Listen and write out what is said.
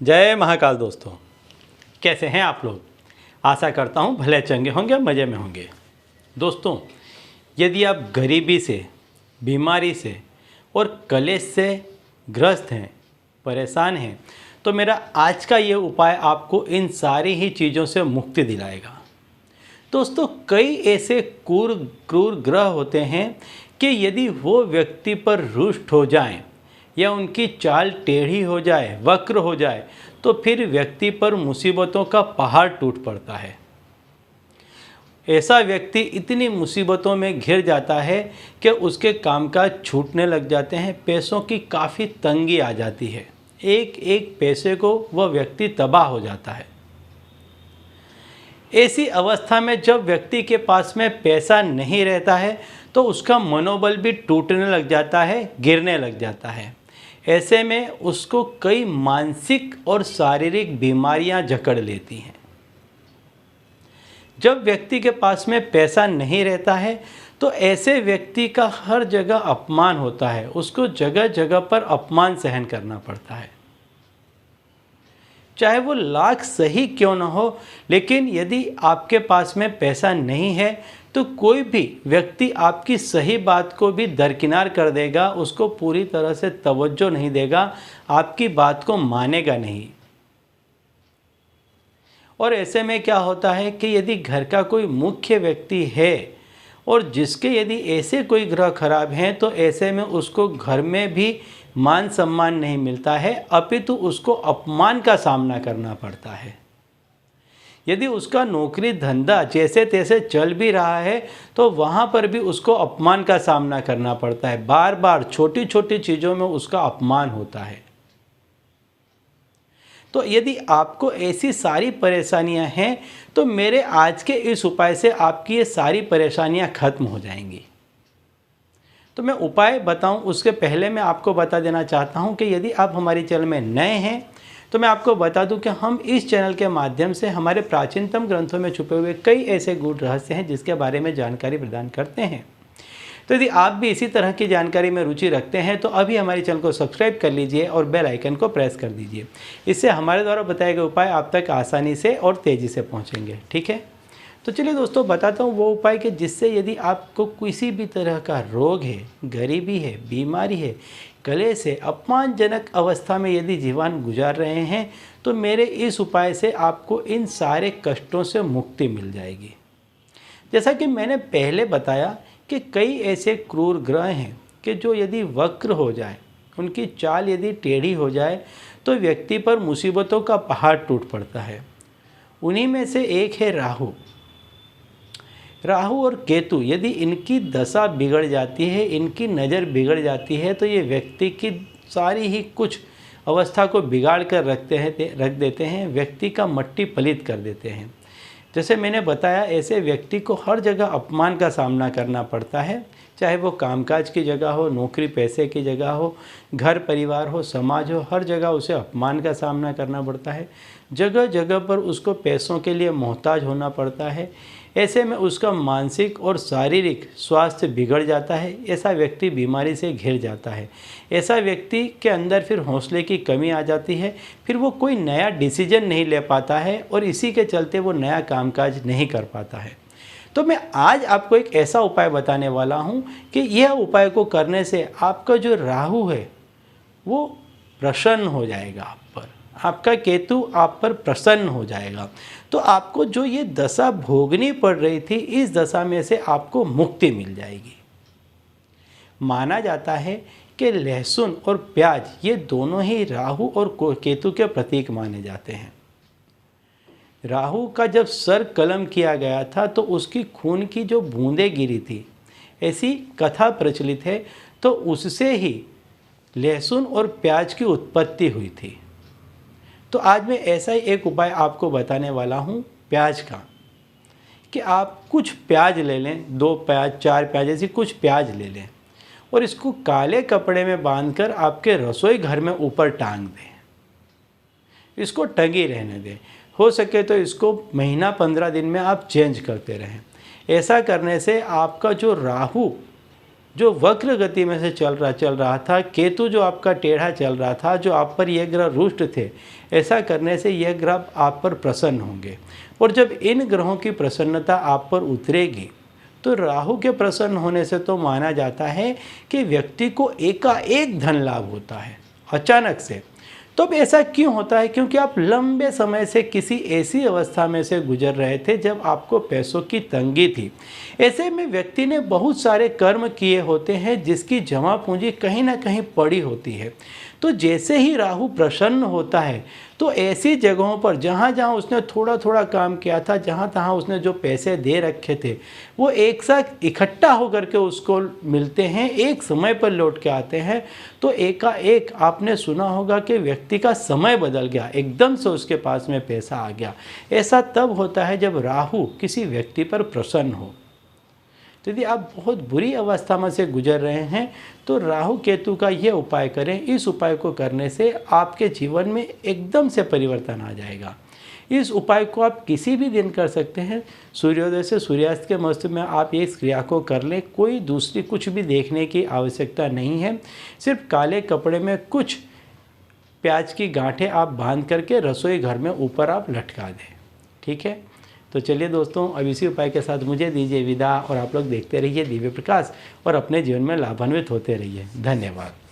जय महाकाल दोस्तों, कैसे हैं आप लोग। आशा करता हूँ भले चंगे होंगे, मज़े में होंगे। दोस्तों, यदि आप गरीबी से, बीमारी से और कलेश से ग्रस्त हैं, परेशान हैं, तो मेरा आज का ये उपाय आपको इन सारी ही चीज़ों से मुक्ति दिलाएगा। दोस्तों, कई ऐसे क्रूर ग्रह होते हैं कि यदि वो व्यक्ति पर रुष्ट हो जाएं या उनकी चाल टेढ़ी हो जाए, वक्र हो जाए, तो फिर व्यक्ति पर मुसीबतों का पहाड़ टूट पड़ता है। ऐसा व्यक्ति इतनी मुसीबतों में घिर जाता है कि उसके कामकाज छूटने लग जाते हैं, पैसों की काफ़ी तंगी आ जाती है, एक एक पैसे को वह व्यक्ति तबाह हो जाता है। ऐसी अवस्था में जब व्यक्ति के पास में पैसा नहीं रहता है तो उसका मनोबल भी टूटने लग जाता है, गिरने लग जाता है। ऐसे में उसको कई मानसिक और शारीरिक बीमारियां जकड़ लेती हैं। जब व्यक्ति के पास में पैसा नहीं रहता है तो ऐसे व्यक्ति का हर जगह अपमान होता है, उसको जगह जगह पर अपमान सहन करना पड़ता है। चाहे वो लाख सही क्यों न हो, लेकिन यदि आपके पास में पैसा नहीं है तो कोई भी व्यक्ति आपकी सही बात को भी दरकिनार कर देगा, उसको पूरी तरह से तवज्जो नहीं देगा, आपकी बात को मानेगा नहीं। और ऐसे में क्या होता है कि यदि घर का कोई मुख्य व्यक्ति है और जिसके यदि ऐसे कोई ग्रह खराब हैं तो ऐसे में उसको घर में भी मान सम्मान नहीं मिलता है, अपितु उसको अपमान का सामना करना पड़ता है। यदि उसका नौकरी धंधा जैसे तैसे चल भी रहा है तो वहाँ पर भी उसको अपमान का सामना करना पड़ता है, बार बार छोटी छोटी चीज़ों में उसका अपमान होता है। तो यदि आपको ऐसी सारी परेशानियां हैं तो मेरे आज के इस उपाय से आपकी ये सारी परेशानियां खत्म हो जाएंगी। तो मैं उपाय बताऊं उसके पहले मैं आपको बता देना चाहता हूं कि यदि आप हमारे चैनल में नए हैं तो मैं आपको बता दूं कि हम इस चैनल के माध्यम से हमारे प्राचीनतम ग्रंथों में छुपे हुए कई ऐसे गूढ़ रहस्य हैं जिसके बारे में जानकारी प्रदान करते हैं। तो यदि आप भी इसी तरह की जानकारी में रुचि रखते हैं तो अभी हमारे चैनल को सब्सक्राइब कर लीजिए और बेल आइकन को प्रेस कर दीजिए। इससे हमारे द्वारा बताए गए उपाय आप तक आसानी से और तेज़ी से पहुंचेंगे। ठीक है, तो चलिए दोस्तों बताता हूँ वो उपाय कि जिससे यदि आपको किसी भी तरह का रोग है, गरीबी है, बीमारी है, कलेश है, अपमानजनक अवस्था में यदि जीवन गुजार रहे हैं तो मेरे इस उपाय से आपको इन सारे कष्टों से मुक्ति मिल जाएगी। जैसा कि मैंने पहले बताया कि कई ऐसे क्रूर ग्रह हैं कि जो यदि वक्र हो जाए, उनकी चाल यदि टेढ़ी हो जाए तो व्यक्ति पर मुसीबतों का पहाड़ टूट पड़ता है। उन्हीं में से एक है राहु। राहु और केतु यदि इनकी दशा बिगड़ जाती है, इनकी नज़र बिगड़ जाती है तो ये व्यक्ति की सारी ही कुछ अवस्था को बिगाड़ कर रख देते हैं, व्यक्ति का मट्टी पलित कर देते हैं। जैसे मैंने बताया, ऐसे व्यक्ति को हर जगह अपमान का सामना करना पड़ता है, चाहे वो कामकाज की जगह हो, नौकरी पैसे की जगह हो, घर परिवार हो, समाज हो, हर जगह उसे अपमान का सामना करना पड़ता है। जगह जगह पर उसको पैसों के लिए मोहताज होना पड़ता है। ऐसे में उसका मानसिक और शारीरिक स्वास्थ्य बिगड़ जाता है। ऐसा व्यक्ति बीमारी से घिर जाता है। ऐसा व्यक्ति के अंदर फिर हौसले की कमी आ जाती है, फिर वो कोई नया डिसीजन नहीं ले पाता है और इसी के चलते वो नया कामकाज नहीं कर पाता है। तो मैं आज आपको एक ऐसा उपाय बताने वाला हूँ कि यह उपाय को करने से आपका जो राहु है वो प्रसन्न हो जाएगा आप पर, आपका केतु आप पर प्रसन्न हो जाएगा। तो आपको जो ये दशा भोगनी पड़ रही थी, इस दशा में से आपको मुक्ति मिल जाएगी। माना जाता है कि लहसुन और प्याज ये दोनों ही राहु और केतु के प्रतीक माने जाते हैं। राहु का जब सर कलम किया गया था तो उसकी खून की जो बूंदें गिरी थी, ऐसी कथा प्रचलित है, तो उससे ही लहसुन और प्याज की उत्पत्ति हुई थी। तो आज मैं ऐसा ही एक उपाय आपको बताने वाला हूँ प्याज का, कि आप कुछ प्याज ले लें, 2 प्याज, 4 प्याज, ऐसी कुछ प्याज ले लें और इसको काले कपड़े में बांधकर आपके रसोई घर में ऊपर टांग दें। इसको टंगी रहने दें। हो सके तो इसको महीना 15 दिन में आप चेंज करते रहें। ऐसा करने से आपका जो राहु जो वक्र गति में से चल रहा था, केतु जो आपका टेढ़ा चल रहा था, जो आप पर यह ग्रह रुष्ट थे, ऐसा करने से यह ग्रह आप पर प्रसन्न होंगे। और जब इन ग्रहों की प्रसन्नता आप पर उतरेगी तो राहु के प्रसन्न होने से तो माना जाता है कि व्यक्ति को एकाएक धन लाभ होता है अचानक से। तो अब ऐसा क्यों होता है? क्योंकि आप लंबे समय से किसी ऐसी अवस्था में से गुजर रहे थे जब आपको पैसों की तंगी थी। ऐसे में व्यक्ति ने बहुत सारे कर्म किए होते हैं जिसकी जमा पूंजी कहीं ना कहीं पड़ी होती है। तो जैसे ही राहु प्रसन्न होता है तो ऐसी जगहों पर जहाँ जहाँ उसने थोड़ा थोड़ा काम किया था, जहाँ तहाँ उसने जो पैसे दे रखे थे, वो एक साथ इकट्ठा होकर के उसको मिलते हैं, एक समय पर लौट के आते हैं। तो एकाएक आपने सुना होगा कि व्यक्ति का समय बदल गया, एकदम से उसके पास में पैसा आ गया। ऐसा तब होता है जब राहु किसी व्यक्ति पर प्रसन्न हो। तो यदि आप बहुत बुरी अवस्था में से गुजर रहे हैं तो राहु केतु का ये उपाय करें। इस उपाय को करने से आपके जीवन में एकदम से परिवर्तन आ जाएगा। इस उपाय को आप किसी भी दिन कर सकते हैं। सूर्योदय से सूर्यास्त के मध्य में आप इस क्रिया को कर लें। कोई दूसरी कुछ भी देखने की आवश्यकता नहीं है। सिर्फ काले कपड़े में कुछ प्याज की गांठें आप बांध करके रसोई घर में ऊपर आप लटका दें। ठीक है, तो चलिए दोस्तों, अब इसी उपाय के साथ मुझे दीजिए विदा और आप लोग देखते रहिए दिव्य प्रकाश और अपने जीवन में लाभान्वित होते रहिए। धन्यवाद।